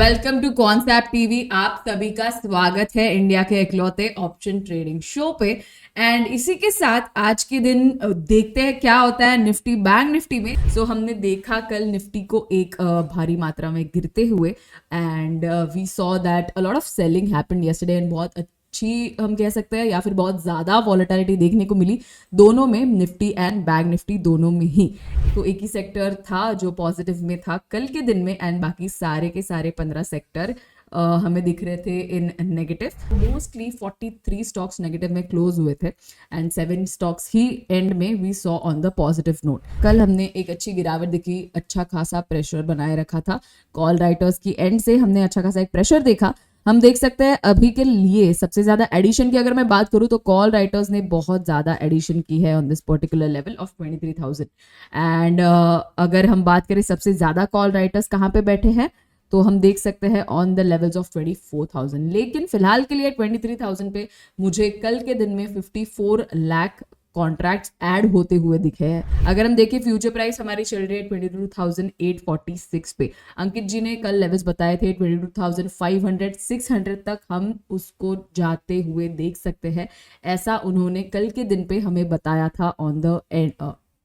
Welcome to concept TV. आप सभी का स्वागत है इंडिया के इकलौते ऑप्शन ट्रेडिंग शो पे। एंड इसी के साथ आज के दिन देखते हैं क्या होता है निफ्टी बैंक निफ्टी में। हमने देखा कल निफ्टी को एक भारी मात्रा में गिरते हुए and we saw that a lot of selling happened yesterday and बहुत अच्छी हम कह सकते हैं या फिर बहुत ज़्यादा वॉलेटिलिटी देखने को मिली दोनों में, निफ्टी एंड बैंक निफ्टी दोनों में ही। तो एक ही सेक्टर था जो पॉजिटिव में था कल के दिन में एंड बाकी सारे के सारे 15 सेक्टर हमें दिख रहे थे in negative. Mostly 43 stocks negative में क्लोज हुए थे एंड 7 स्टॉक्स ही एंड में we saw on the positive note. कल हमने एक अच्छी गिरावट देखी, अच्छा खासा प्रेशर बनाए रखा था कॉल राइटर्स की एंड से। हमने अच्छा खासा एक प्रेशर देखा। हम देख सकते हैं अभी के लिए सबसे ज्यादा एडिशन की अगर मैं बात करूं तो कॉल राइटर्स ने बहुत ज्यादा एडिशन की है on this particular level of 23,000 and अगर हम बात करें सबसे ज्यादा कॉल राइटर्स कहाँ पे बैठे हैं तो हम देख सकते हैं ऑन द लेवल्स ऑफ 24,000। लेकिन फिलहाल के लिए 23,000 पे मुझे कल के दिन में 54 लाख कॉन्ट्रैक्ट्स ऐड होते हुए दिखे हैं। अगर हम देखें फ्यूचर प्राइस हमारी चल रही है 22,846 पे। अंकित जी ने कल लेवल्स बताए थे 22,500 600 तक हम उसको जाते हुए देख सकते हैं, ऐसा उन्होंने कल के दिन पे हमें बताया था on the end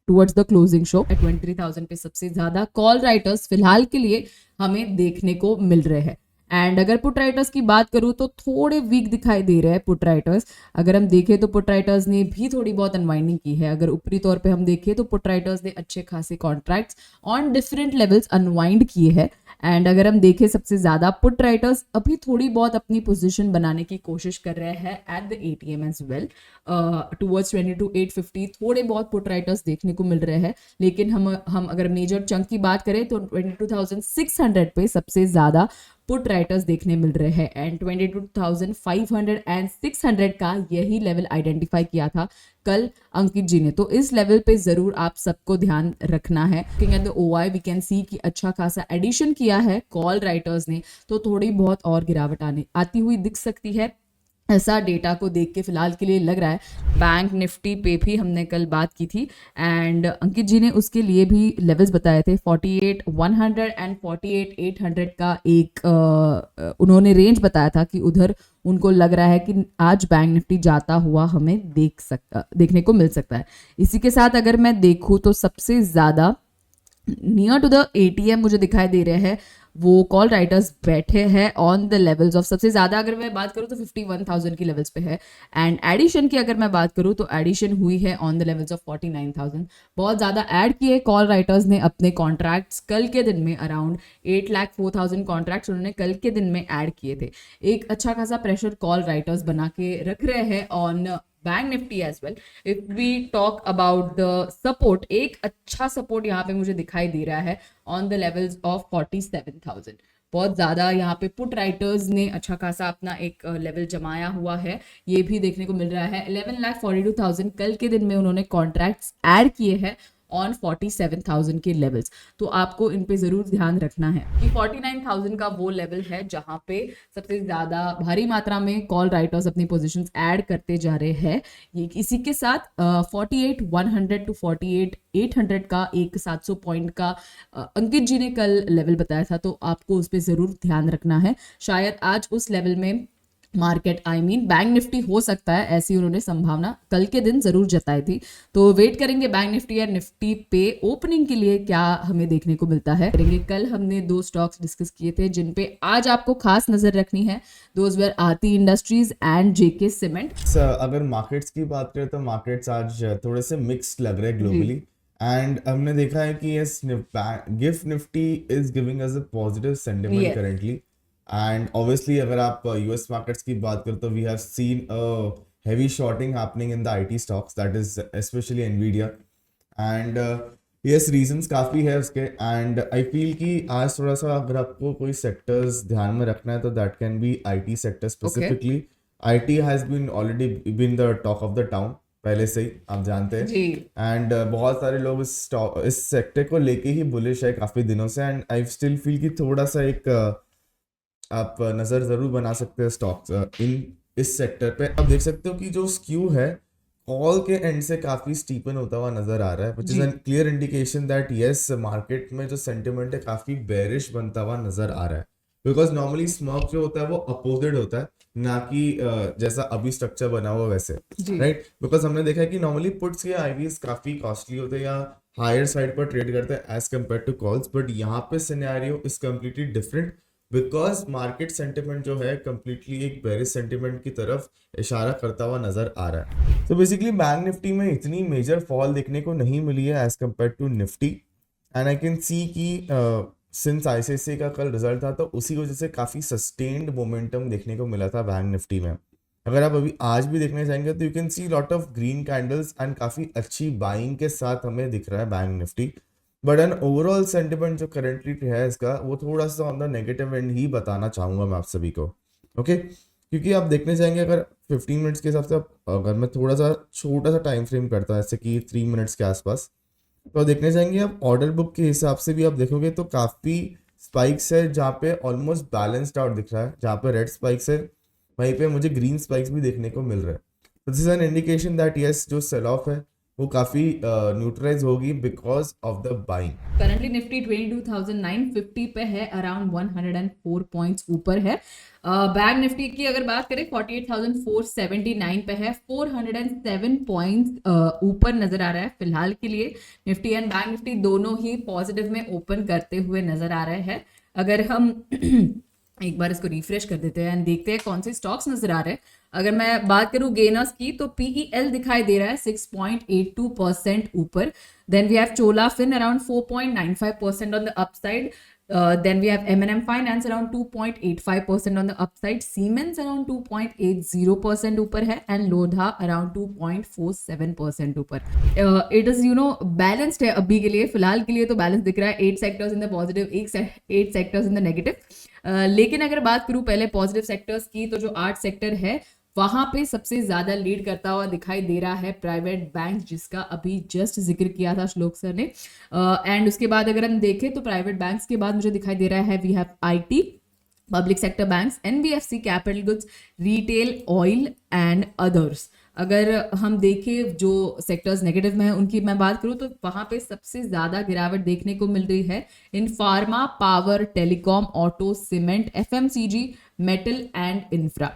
towards the closing show. 23,000 पे सबसे ज्यादा कॉल राइटर्स फिलहाल के लिए हमें देखने को मिल रहे हैं। एंड अगर पुट राइटर्स की बात करूं तो थोड़े वीक दिखाई दे रहे हैं पुट राइटर्स। अगर हम देखें तो पुट राइटर्स ने भी थोड़ी बहुत अनवाइंडिंग की है। अगर ऊपरी तौर पे हम देखें तो पुट राइटर्स ने अच्छे खासे contracts on different levels unwind किए हैं। एंड अगर हम देखें सबसे ज्यादा पुट राइटर्स अभी थोड़ी बहुत अपनी पोजीशन बनाने की कोशिश कर रहे हैं at the ATM as well towards 22,850। थोड़े बहुत पुट राइटर्स देखने को मिल रहे हैं, लेकिन हम अगर मेजर चंक की बात करें तो 22,600 पे सबसे ज्यादा पुट राइटर्स देखने मिल रहे हैं एंड 22,500 एंड 600 का यही लेवल आइडेंटिफाई किया था कल अंकित जी ने। तो इस लेवल पे जरूर आप सबको ध्यान रखना है। Looking at the OI we can see कि अच्छा खासा एडिशन किया है कॉल राइटर्स ने, तो थोड़ी बहुत और गिरावट आती हुई दिख सकती है, ऐसा डेटा को देख के फिलहाल के लिए लग रहा है। बैंक निफ्टी पे भी हमने कल बात की थी एंड अंकित जी ने उसके लिए भी लेवल्स बताए थे 48,100 एंड 48,800 का एक उन्होंने रेंज बताया था कि उधर उनको लग रहा है कि आज बैंक निफ्टी जाता हुआ हमें देखने को मिल सकता है। इसी के साथ अगर मैं देखूँ तो सबसे ज़्यादा नियर टू द एटीएम मुझे दिखाई दे रहे हैं वो कॉल राइटर्स बैठे हैं ऑन द लेवल्स ऑफ, सबसे ज़्यादा अगर मैं बात करूँ तो 51,000 की लेवल्स पे है। एंड एडिशन की अगर मैं बात करूँ तो एडिशन हुई है ऑन द लेवल्स ऑफ 49,000। बहुत ज़्यादा ऐड किए कॉल राइटर्स ने अपने कॉन्ट्रैक्ट्स कल के दिन में। अराउंड 8,04,000 कॉन्ट्रैक्ट्स उन्होंने कल के दिन में ऐड किए थे। एक अच्छा खासा प्रेशर कॉल राइटर्स बना के रख रहे हैं on bank Nifty as well. If we talk about the support, एक अच्छा सपोर्ट यहाँ पे मुझे दिखाई दे रहा है ऑन द लेवल्स ऑफ 47,000। बहुत ज्यादा यहाँ पे पुट राइटर्स ने अच्छा खासा अपना एक लेवल जमाया हुआ है, ये भी देखने को मिल रहा है। 11,42,000 कल के दिन में उन्होंने कॉन्ट्रैक्ट्स ऐड किए हैं ऑन 47,000 के लेवल्स। तो आपको इन पे जरूर ध्यान रखना है कि 49,000 का वो लेवल है जहां पे सबसे ज्यादा भारी मात्रा में कॉल राइटर्स अपनी पोजीशंस ऐड करते जा रहे हैं। ये इसी के साथ 48,100 टू 48,800 का एक 700 पॉइंट का अंकित जी ने कल लेवल बताया था, तो आपको उस पर जरूर ध्यान रखना है। शायद आज उस लेवल में मार्केट बैंक निफ्टी हो सकता है, ऐसी उन्होंने संभावना कल के दिन जरूर जताई थी। तो वेट करेंगे बैंक निफ्टी या निफ्टी पे ओपनिंग के लिए क्या हमें देखने को मिलता है। करेंगे कल हमने 2 स्टॉक्स डिस्कस किए थे जिन पे आज आपको खास नजर रखनी है। Those were Aarti industries and JK cement. अगर मार्केट्स की बात करें तो मार्केट्स आज थोड़े से मिक्स्ड लग रहे हैं ग्लोबली एंड हमने देखा है कि yes gift Nifty is giving us a positive sentiment currently and obviously अगर आप यूएस मार्केट्स की बात करें तो we have seen a heavy shorting happening in the IT stocks, that is specially Nvidia and yes reasons काफ़ी है उसके and I feel कि आज थोड़ा सा अगर आपको कोई सेक्टर्स ध्यान में रखना है तो that can be IT sector specifically. IT has been already been the talk of the town पहले से ही, आप जानते हैं एंड बहुत सारे लोग इस सेक्टर को लेके ही बुलिश है काफ़ी दिनों से एंड आई स्टिल फील कि थोड़ा सा एक आप नज़र ज़रूर बना सकते हैं स्टॉक्स इन इस सेक्टर पे। आप देख सकते हो कि जो स्क्यू है कॉल के एंड से काफ़ी स्टीपन होता हुआ नज़र आ रहा है, which is an clear indication that yes market में जो सेंटिमेंट है काफ़ी बेरिश बनता हुआ नज़र आ रहा है। बिकॉज नॉर्मली स्मॉक जो होता है वो अपोजिट होता है, ना कि जैसा अभी स्ट्रक्चर बना हुआ वैसे, जी राइट। बिकॉज हमने देखा है कि नॉर्मली पुट्स या आईवीज काफी कॉस्टली होते हैं या हायर साइड पर ट्रेड करते हैं as compare to calls, but यहाँ पे scenario is completely different because market sentiment जो है कम्प्लीटली एक बेरिश सेंटिमेंट की तरफ इशारा करता हुआ नजर आ रहा है। तो बेसिकली बैंक निफ्टी में इतनी मेजर फॉल देखने को नहीं मिली है as compare to Nifty, and I can see कि सिंस आईसीआईसीआई का कल रिजल्ट था तो उसी वजह से काफ़ी सस्टेन्ड मोमेंटम देखने को मिला था बैंक निफ्टी में। अगर आप अभी आज भी देखने जाएंगे तो you can see lot of green candles and काफ़ी अच्छी बाइंग के साथ हमें दिख रहा है bank Nifty, but an overall sentiment जो करेंटली है इसका वो थोड़ा सा on the negative and he बताना चाहूँगा मैं आप सभी को, ओके। क्योंकि आप देखने जाएंगे अगर 15 मिनट्स के हिसाब से अगर मैं थोड़ा सा छोटा सा टाइम फ्रेम करता हूँ जैसे कि 3 मिनट्स के आसपास, तो देखने जाएंगे आप ऑर्डर बुक के हिसाब से भी आप देखोगे तो काफ़ी स्पाइक्स है जहाँ पे ऑलमोस्ट बैलेंस्ड आउट दिख रहा है, जहाँ पे रेड स्पाइक्स है वहीं पे मुझे ग्रीन स्पाइक्स भी देखने को मिल रहा है। तो this is an indication that yes जो सेल ऑफ है वो काफ़ी न्यूट्रलाइज होगी because of the buying. Currently Nifty 22,950 पे है, अराउंड 104 पॉइंट्स ऊपर है। बैंक निफ्टी की अगर बात करें 48,479 पे है, 407 पॉइंट्स ऊपर नजर आ रहा है फिलहाल के लिए। निफ्टी एंड बैंक निफ्टी दोनों ही पॉजिटिव में ओपन करते हुए नजर आ रहे हैं। अगर हम एक बार इसको रिफ्रेश कर देते हैं एंड देखते हैं कौन से स्टॉक्स नजर आ रहे हैं। अगर मैं बात करूं गेनर्स की तो PEL दिखाई दे रहा है 6.82% ऊपर। Then we have Chola fin around 4.95% on the upside. Then we have M&M Finance around 2.85% on the upside, Siemens around 2.80% ऊपर है and Lodha around 2.47% ऊपर। It is balanced है अभी के लिए, फिलहाल के लिए तो बैलेंस दिख रहा है, 8 sectors in the positive, 8 sectors in the negative. लेकिन अगर बात करूँ पहले पॉजिटिव सेक्टर्स की तो जो 8 सेक्टर है वहां पे सबसे ज्यादा लीड करता हुआ दिखाई दे रहा है प्राइवेट बैंक, जिसका अभी जस्ट जिक्र किया था श्लोक सर ने। एंड उसके बाद अगर हम देखें तो प्राइवेट बैंक्स के बाद मुझे दिखाई दे रहा है we have IT, public sector banks, NBFC, capital goods, retail, oil and others. अगर हम देखें जो सेक्टर्स नेगेटिव में है उनकी मैं बात करूं तो वहां पे सबसे ज्यादा गिरावट देखने को मिल रही है इन pharma, power, telecom, auto, cement, FMCG, metal and infra.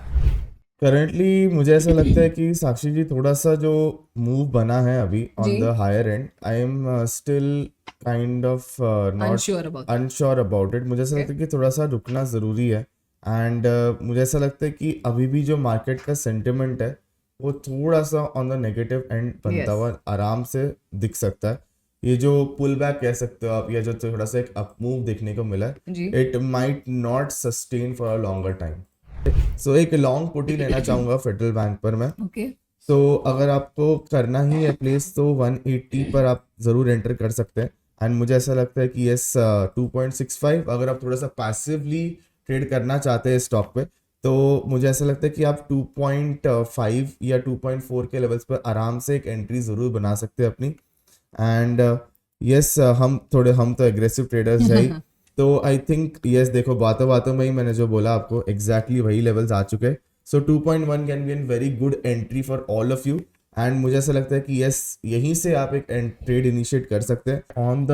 Currently मुझे ऐसा लगता है कि साक्षी जी थोड़ा सा जो मूव बना है अभी ऑन जी the higher end, I am still kind of not unsure about unsure about it. मुझे ऐसा लगता है कि थोड़ा सा रुकना ज़रूरी है एंड मुझे ऐसा लगता है कि अभी भी जो मार्केट का सेंटिमेंट है वो थोड़ा सा ऑन द नेगेटिव एंड बनता हुआ आराम से दिख सकता है। ये जो पुल बैक कह सकते हो आप या जो थोड़ा सा एक अप मूव देखने को मिला है, जी it might not sustain for a longer time. So एक लॉन्ग पुट ही लेना चाहूंगा फेडरल बैंक पर मैं। ओके तो अगर आपको करना ही है प्लेस तो 180 पर आप ज़रूर एंटर कर सकते हैं एंड मुझे ऐसा लगता है कि यस 2.65 अगर आप थोड़ा सा पैसिवली ट्रेड करना चाहते हैं स्टॉक पे तो मुझे ऐसा लगता है कि आप 2.5 या 2.4 के लेवल्स पर आराम से एक एंट्री ज़रूर बना सकते हैं अपनी। एंड यस हम तो एग्रेसिव ट्रेडर्स है ही, तो आई थिंक यस देखो बातों बातों में ही मैंने जो बोला आपको एग्जैक्टली वही लेवल्स आ चुके हैं। So 2.1 can be an very good entry for all of you and मुझे ऐसा लगता है कि यस यहीं से आप एक ट्रेड इनिशिएट कर सकते हैं on the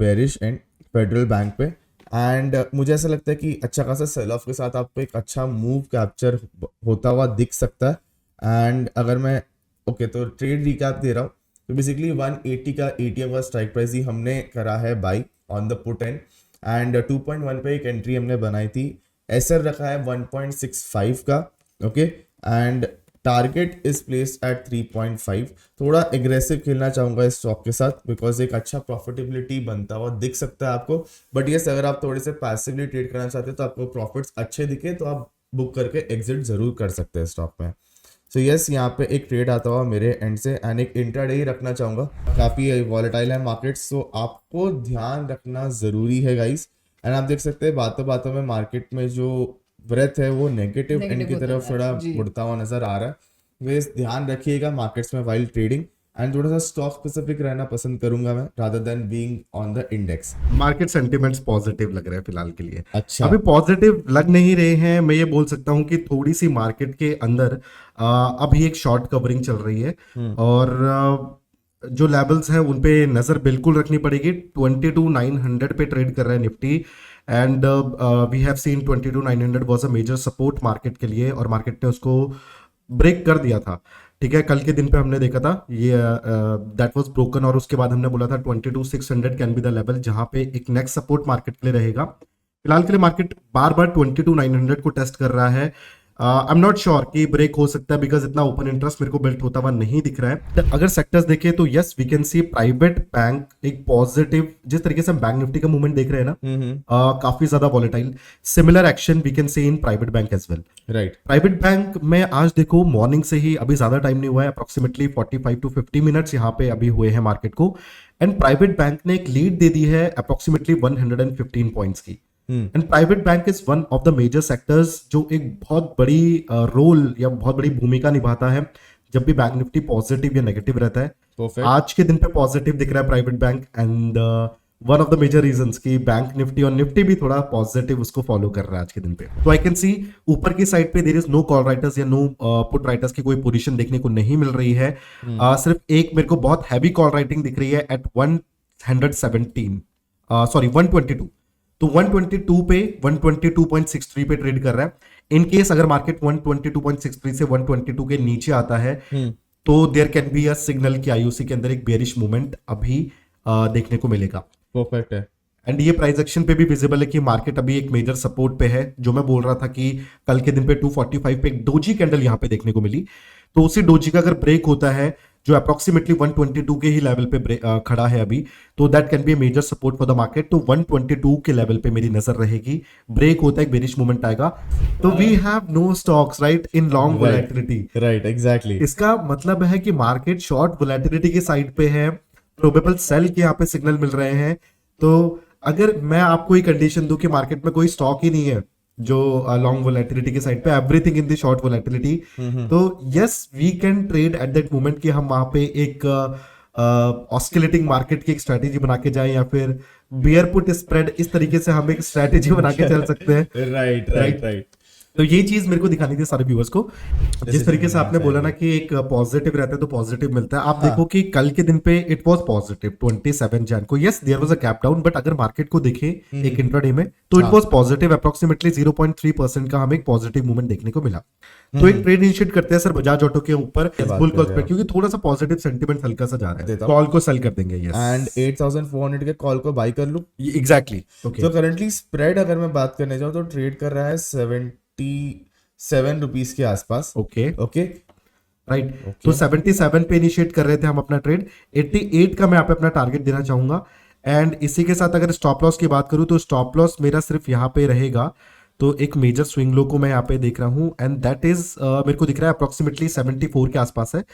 bearish and federal bank पे। एंड मुझे ऐसा लगता है कि अच्छा खासा सेल ऑफ के साथ आपको एक अच्छा मूव कैप्चर होता हुआ दिख सकता है। एंड अगर मैं ओके तो ट्रेड रिकैप दे रहा हूँ तो बेसिकली 180 का ATM का स्ट्राइक प्राइस ही हमने करा है by on the put and 2.1 पे एक एंट्री हमने बनाई थी, एसर रखा है 1.65 का, okay. And target is placed at 3.5। थोड़ा एग्रेसिव खेलना चाहूँगा इस स्टॉक के साथ बिकॉज एक अच्छा प्रॉफिटेबिलिटी बनता हुआ दिख सकता है आपको, बट यस अगर आप थोड़े से पैसिवली ट्रेड करना चाहते हैं तो आपको प्रॉफिट्स अच्छे दिखे तो आप बुक करके एग्जिट जरूर कर सकते हैं स्टॉक में। सो यस यहाँ पे एक ट्रेड आता हुआ मेरे एंड से एंड एक इंट्राडे ही रखना चाहूँगा, काफ़ी वॉलेटाइल है मार्केट, सो आपको ध्यान रखना ज़रूरी है गाइस। एंड आप देख सकते हैं बातों बातों में मार्केट में जो ब्रेथ है वो नेगेटिव एंड की तरफ थोड़ा मुड़ता हुआ नजर आ रहा है। वेस ध्यान रखिएगा मार्केट्स में वाइल ट्रेडिंग एंड थोड़ा सा स्टॉक स्पेसिफिक रहना पसंद करूंगा मैं rather than being on the index. Market sentiments positive लग रहे हैं फिलहाल के लिए। अच्छा अभी पॉजिटिव लग नहीं रहे हैं, मैं ये बोल सकता हूँ कि थोड़ी सी मार्केट के अंदर अभी एक शॉर्ट कवरिंग चल रही है और जो लेवल्स हैं उन पे नजर बिल्कुल रखनी पड़ेगी। 22,900 पे ट्रेड कर रहा है Nifty and we have seen 22,900 was a major support market के लिए, और मार्केट ने उसको ब्रेक कर दिया था। ठीक है, कल के दिन पे हमने देखा था ये दैट वाज ब्रोकन, और उसके बाद हमने बोला था 22,600 कैन बी द लेवल जहां पे एक नेक्स्ट सपोर्ट मार्केट के लिए रहेगा। फिलहाल के लिए मार्केट बार बार 22,900 को टेस्ट कर रहा है। आई एम नॉट श्योर कि ब्रेक हो सकता है, बिकॉज इतना ओपन इंटरेस्ट मेरे को बिल्ट होता हुआ नहीं दिख रहा है। अगर सेक्टर्स देखें तो yes we can see private bank एक पॉजिटिव, जिस तरीके से हम बैंक निफ्टी का मूवमेंट देख रहे हैं ना, काफी ज्यादा volatile, similar action we can see in private bank as well. Right, private bank में आज देखो मॉर्निंग से ही, अभी ज्यादा टाइम नहीं हुआ है, अप्रोक्सीमेटली 45 to 50 मिनट्स यहाँ पे अभी हुए हैं मार्केट को, एंड प्राइवेट बैंक ने एक लीड दे दी है अप्रोक्सीमेटली 115 पॉइंट्स की। And private bank is one of the major sectors जो एक बहुत बड़ी रोल या बहुत बड़ी भूमिका निभाता है जब भी बैंक निफ्टी पॉजिटिव या नेगेटिव रहता है। परफेक्ट। आज के दिन पे पॉजिटिव दिख रहा है private bank, and one of the major reasons कि बैंक निफ्टी और निफ्टी भी थोड़ा पॉजिटिव उसको फॉलो कर रहा है आज के दिन पे। तो आई कैन सी ऊपर की साइड पे there is no call writers या नो पुट राइटर्स की कोई पोजीशन देखने को नहीं मिल रही है। सिर्फ एक मेरे को बहुत हैवी कॉल राइटिंग दिख रही है एट 122। तो 122 पे 122.63 पे ट्रेड कर रहा है। इन केस अगर मार्केट 122.63 से 122 के नीचे आता है तो there can be a signal कि आईओसी के अंदर एक बेरिश मूवमेंट अभी देखने को मिलेगा। परफेक्ट है। एंड ये प्राइस एक्शन पे भी विजिबल है कि मार्केट अभी एक मेजर सपोर्ट पे है। जो मैं बोल रहा था कि कल के दिन पे 245 पे एक डोजी कैंडल यहाँ पे देखने को मिली, तो उसी डोजी का अगर ब्रेक होता है जो अप्रोक्सीमेटली 122 के ही लेवल पे खड़ा है अभी, तो that can be a major support for the market. तो 122 के लेवल पे मेरी नजर रहेगी। ब्रेक होता है एक बेरिश मूवमेंट आएगा, तो we have no stocks right in long volatility. Right, exactly. इसका मतलब है कि मार्केट शॉर्ट वोलेटिलिटी की साइड पे है, प्रोबेबल सेल के यहाँ पे सिग्नल मिल रहे हैं। तो अगर मैं आपको एक कंडीशन दूं कि मार्केट में कोई स्टॉक ही नहीं है जो लॉन्ग वोलेटिलिटी के साइड पे, everything in the short volatility, तो yes we can trade at that moment कि हम वहां पे एक ऑस्किलेटिंग मार्केट की एक स्ट्रेटेजी बना के जाएं, या फिर बियर पुट स्प्रेड, इस तरीके से हम एक स्ट्रेटेजी बना के चल सकते हैं। राइट। तो ये चीज मेरे को दिखानी थी सारे व्यूअर्स को। जिस तरीके से आपने बोला ना कि एक पॉजिटिव रहता है तो पॉजिटिव मिलता है, आप देखो कि कल के दिन पे इट वाज पॉजिटिव 27 जन को। Yes there was a gap down, but अगर मार्केट को देखें एक इंट्राडे में तो इट वाज पॉजिटिव, अप्रोक्सीमेटली 0.3% का हमें एक पॉजिटिव मूवमेंट देखने को मिला। तो एक ट्रेड इनिशिएट करते हैं सर बजाज ऑटो के ऊपर बुल कॉल पे, क्योंकि थोड़ा सा पॉजिटिव सेंटीमेंट हल्का सा जा रहा है। कॉल को सेल कर देंगे। यस, एंड 8400 के कॉल को बाय कर लूं। एग्जैक्टली। ओके, तो करंटली स्प्रेड अगर मैं बात करने जाऊं तो ट्रेड कर रहा है 77 रुपीज के आसपास। Okay okay, right. तो 77 पे इनिशिएट कर रहे थे हम अपना ट्रेड। 88 का मैं यहाँ पे अपना टारगेट देना चाहूंगा। एंड इसी के साथ अगर स्टॉप लॉस की बात करूं तो स्टॉप लॉस मेरा सिर्फ यहाँ पे रहेगा। तो एक मेजर स्विंग लो को मैं यहाँ पे देख रहा हूँ, एंड दैट इज मेरे को दिख रहा है अप्रोक्सीमेटली 74 के आसपास है।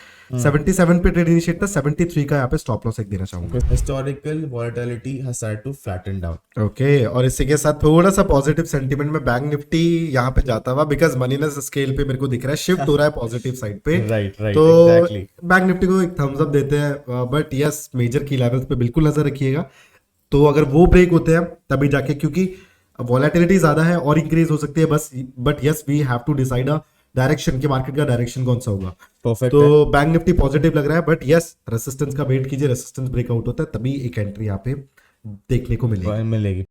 77 पे ट्रेड इनिशिएट था, 73 का यहाँ पे स्टॉप लॉस एक देना चाहूंगा। Historical volatility has started to flatten down. Okay, और इसी के साथ थोड़ा सा पॉजिटिव सेंटीमेंट में बैंक निफ्टी यहाँ पे जाता हुआ, बिकॉज मनीनेस स्केल पे मेरे को दिख रहा है शिफ्ट हो रहा है पॉजिटिव साइड पे। राइट, तो एग्जैक्टली। बैंक निफ्टी को एक थम्स अप देते हैं, बट यस मेजर की लेवल्स पे बिल्कुल नजर रखिएगा। तो अगर वो ब्रेक होते हैं तभी जाके, क्योंकि वॉलेटिलिटी ज्यादा है और इंक्रीज हो सकती है बस, but yes we have to decide a direction कि मार्केट का डायरेक्शन कौन सा होगा। परफेक्ट। तो बैंक निफ्टी पॉजिटिव लग रहा है, बट यस रेसिस्टेंस का वेट कीजिए, रेसिस्टेंस ब्रेकआउट होता है तभी एक एंट्री यहाँ पे देखने को मिलेगी। मिलेगी।